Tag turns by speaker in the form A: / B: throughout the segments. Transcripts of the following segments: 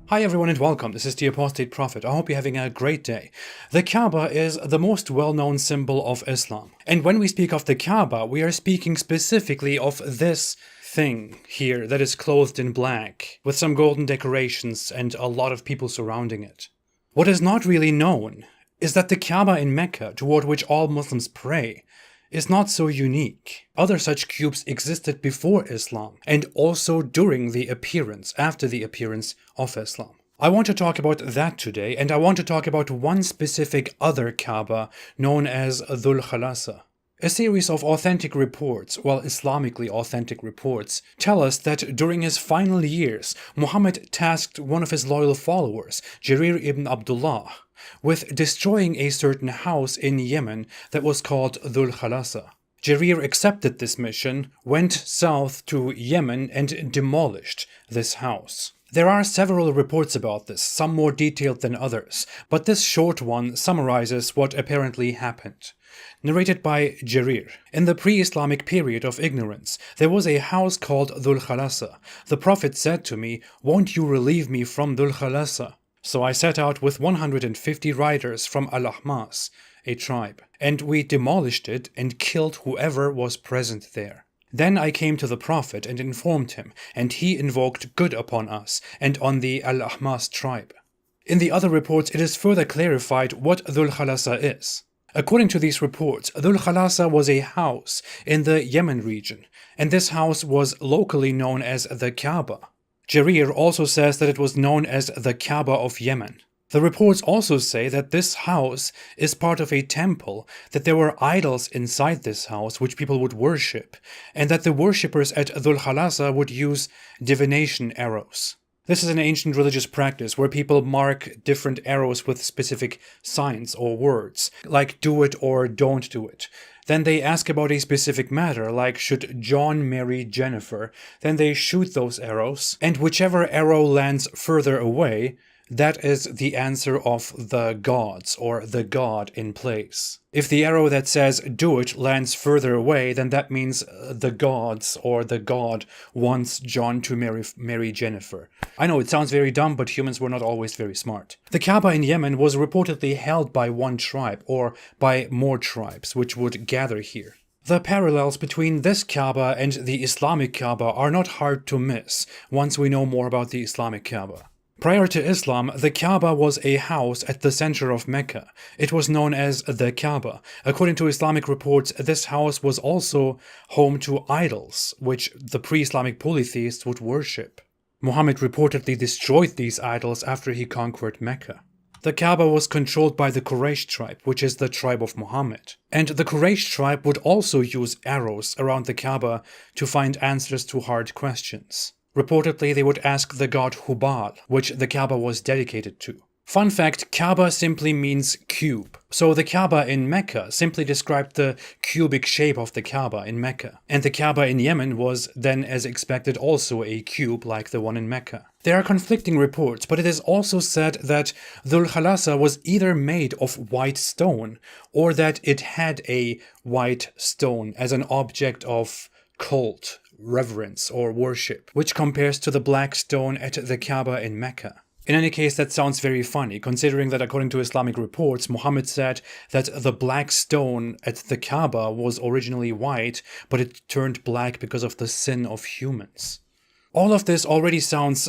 A: Hi everyone and welcome, this is the Apostate Prophet. I hope you're having a great day. The Kaaba is the most well-known symbol of Islam. And when we speak of the Kaaba, we are speaking specifically of this thing here that is clothed in black, with some golden decorations and a lot of people surrounding it. What is not really known is that the Kaaba in Mecca, toward which all Muslims pray, is not so unique. Other such cubes existed before Islam and also after the appearance of Islam. I want to talk about that today, and I want to talk about one specific other Kaaba known as Dhul Khalasa. A series of authentic reports, Islamically authentic reports, tell us that during his final years, Muhammad tasked one of his loyal followers, Jarir ibn Abdullah, with destroying a certain house in Yemen that was called Dhul Khalasa. Jarir accepted this mission, went south to Yemen and demolished this house. There are several reports about this, some more detailed than others, but this short one summarizes what apparently happened. Narrated by Jarir. In the pre-Islamic period of ignorance, there was a house called Dhul Khalasa. The Prophet said to me, "Won't you relieve me from Dhul Khalasa?" So I set out with 150 riders from Al-Ahmas, a tribe, and we demolished it and killed whoever was present there. Then I came to the Prophet and informed him, and he invoked good upon us and on the Al-Ahmas tribe. In the other reports, it is further clarified what Dhul Khalasa is. According to these reports, Dhul Khalasa was a house in the Yemen region, and this house was locally known as the Kaaba. Jarir also says that it was known as the Kaaba of Yemen. The reports also say that this house is part of a temple, that there were idols inside this house which people would worship, and that the worshippers at Dhul Khalasa would use divination arrows. This is an ancient religious practice where people mark different arrows with specific signs or words, like do it or don't do it. Then they ask about a specific matter, like should John marry Jennifer? Then they shoot those arrows, and whichever arrow lands further away, that is the answer of the gods, or the god in place. If the arrow that says do it lands further away, then that means the gods, or the god, wants John to marry Jennifer. I know it sounds very dumb, but humans were not always very smart. The Kaaba in Yemen was reportedly held by one tribe, or by more tribes, which would gather here. The parallels between this Kaaba and the Islamic Kaaba are not hard to miss once we know more about the Islamic Kaaba. Prior to Islam, the Kaaba was a house at the center of Mecca. It was known as the Kaaba. According to Islamic reports, this house was also home to idols, which the pre-Islamic polytheists would worship. Muhammad reportedly destroyed these idols after he conquered Mecca. The Kaaba was controlled by the Quraysh tribe, which is the tribe of Muhammad. And the Quraysh tribe would also use arrows around the Kaaba to find answers to hard questions. Reportedly, they would ask the god Hubal, which the Kaaba was dedicated to. Fun fact, Kaaba simply means cube. So the Kaaba in Mecca simply described the cubic shape of the Kaaba in Mecca. And the Kaaba in Yemen was then, as expected, also a cube like the one in Mecca. There are conflicting reports, but it is also said that Dhul Khalasa was either made of white stone, or that it had a white stone as an object of cult, reverence, or worship, which compares to the black stone at the Kaaba in Mecca. In any case, that sounds very funny, considering that according to Islamic reports, Muhammad said that the black stone at the Kaaba was originally white, but it turned black because of the sin of humans. All of this already sounds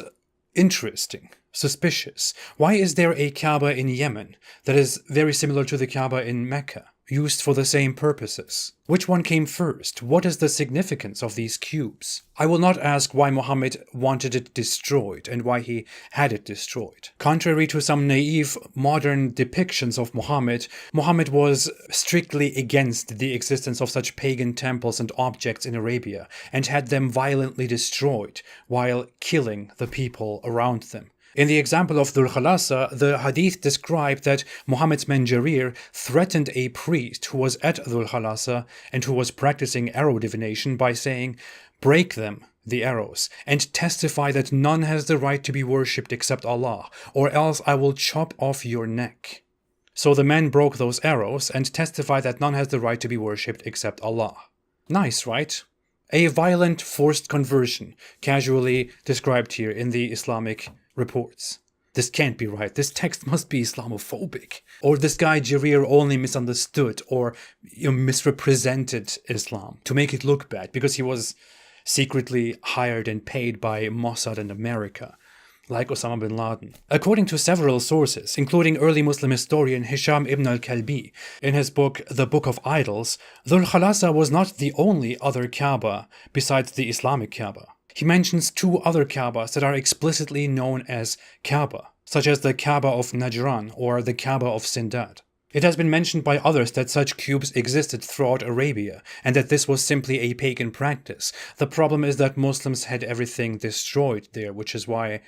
A: interesting, suspicious. Why is there a Kaaba in Yemen that is very similar to the Kaaba in Mecca, used for the same purposes? Which one came first? What is the significance of these cubes? I will not ask why Muhammad wanted it destroyed and why he had it destroyed. Contrary to some naive modern depictions of Muhammad, Muhammad was strictly against the existence of such pagan temples and objects in Arabia and had them violently destroyed while killing the people around them. In the example of Dhul Khalasa, the hadith described that Muhammad's man Jarir threatened a priest who was at Dhul Khalasa and who was practicing arrow divination by saying, "Break them, the arrows, and testify that none has the right to be worshipped except Allah, or else I will chop off your neck." So the man broke those arrows and testified that none has the right to be worshipped except Allah. Nice, right? A violent, forced conversion, casually described here in the Islamic reports. This can't be right. This text must be Islamophobic. Or this guy Jarir only misunderstood or misrepresented Islam to make it look bad because he was secretly hired and paid by Mossad and America, like Osama bin Laden. According to several sources, including early Muslim historian Hisham ibn al-Kalbi, in his book The Book of Idols, Dhul Khalasa was not the only other Kaaba besides the Islamic Kaaba. He mentions two other Kaabas that are explicitly known as Kaaba, such as the Kaaba of Najran or the Kaaba of Sindad. It has been mentioned by others that such cubes existed throughout Arabia, and that this was simply a pagan practice. The problem is that Muslims had everything destroyed there, which is why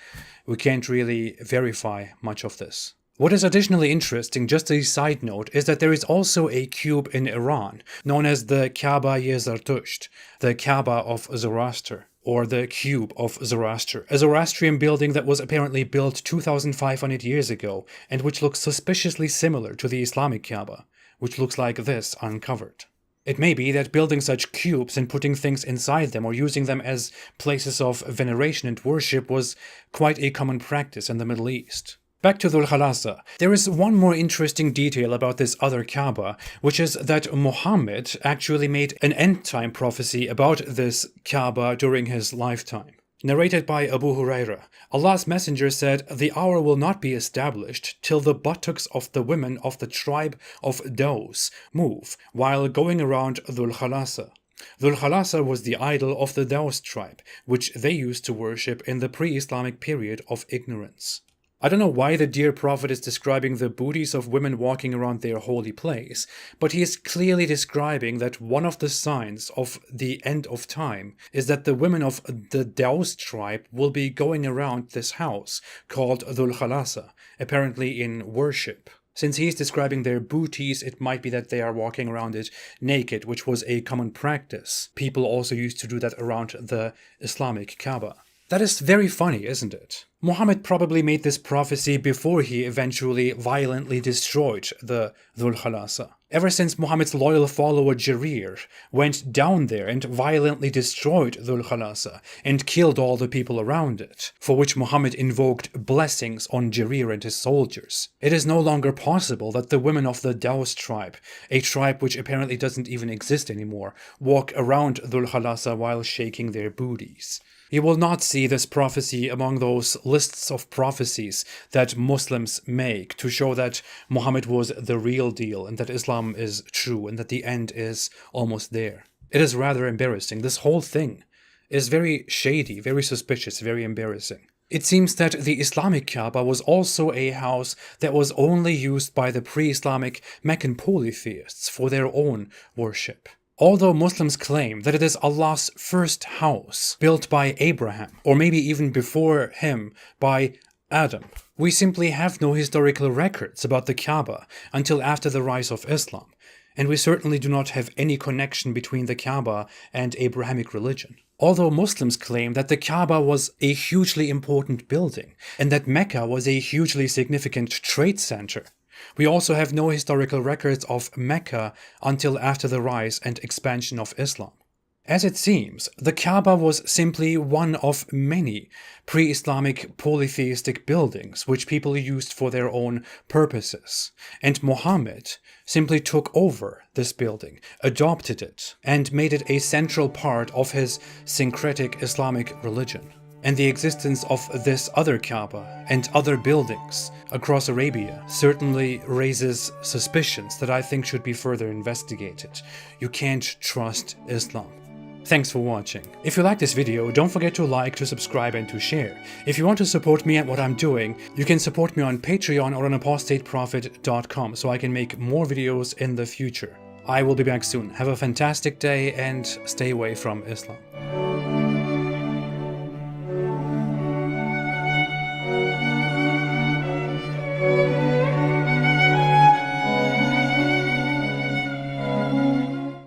A: we can't really verify much of this. What is additionally interesting, just a side note, is that there is also a cube in Iran, known as the Kaaba-i-Zartusht, the Kaaba of Zoroaster, or the Cube of Zoroaster, a Zoroastrian building that was apparently built 2,500 years ago, and which looks suspiciously similar to the Islamic Kaaba, which looks like this uncovered. It may be that building such cubes and putting things inside them or using them as places of veneration and worship was quite a common practice in the Middle East. Back to Dhul Khalasa. There is one more interesting detail about this other Kaaba, which is that Muhammad actually made an end-time prophecy about this Kaaba during his lifetime. Narrated by Abu Huraira, Allah's Messenger said, "The hour will not be established till the buttocks of the women of the tribe of Daws move while going around Dhul Khalasa." Dhul Khalasa was the idol of the Daws tribe, which they used to worship in the pre-Islamic period of ignorance. I don't know why the dear Prophet is describing the booties of women walking around their holy place, but he is clearly describing that one of the signs of the end of time is that the women of the Daws tribe will be going around this house called Dhul Khalasa, apparently in worship. Since he is describing their booties, it might be that they are walking around it naked, which was a common practice. People also used to do that around the Islamic Kaaba. That is very funny, isn't it? Muhammad probably made this prophecy before he eventually violently destroyed the Dhul Khalasa. Ever since Muhammad's loyal follower Jarir went down there and violently destroyed Dhul Khalasa and killed all the people around it, for which Muhammad invoked blessings on Jarir and his soldiers, it is no longer possible that the women of the Daws tribe, a tribe which apparently doesn't even exist anymore, walk around Dhul Khalasa while shaking their booties. You will not see this prophecy among those lists of prophecies that Muslims make to show that Muhammad was the real deal and that Islam is true and that the end is almost there. It is rather embarrassing. This whole thing is very shady, very suspicious, very embarrassing. It seems that the Islamic Kaaba was also a house that was only used by the pre-Islamic Meccan polytheists for their own worship. Although Muslims claim that it is Allah's first house, built by Abraham, or maybe even before him by Adam, we simply have no historical records about the Kaaba until after the rise of Islam, and we certainly do not have any connection between the Kaaba and Abrahamic religion. Although Muslims claim that the Kaaba was a hugely important building, and that Mecca was a hugely significant trade center, we also have no historical records of Mecca until after the rise and expansion of Islam. As it seems, the Kaaba was simply one of many pre-Islamic polytheistic buildings which people used for their own purposes, and Muhammad simply took over this building, adopted it, and made it a central part of his syncretic Islamic religion. And the existence of this other Kaaba and other buildings across Arabia certainly raises suspicions that I think should be further investigated. You can't trust Islam. Thanks for watching. If you like this video, don't forget to like, to subscribe, and to share. If you want to support me and what I'm doing, you can support me on Patreon or on apostateprophet.com so I can make more videos in the future. I will be back soon. Have a fantastic day and stay away from Islam.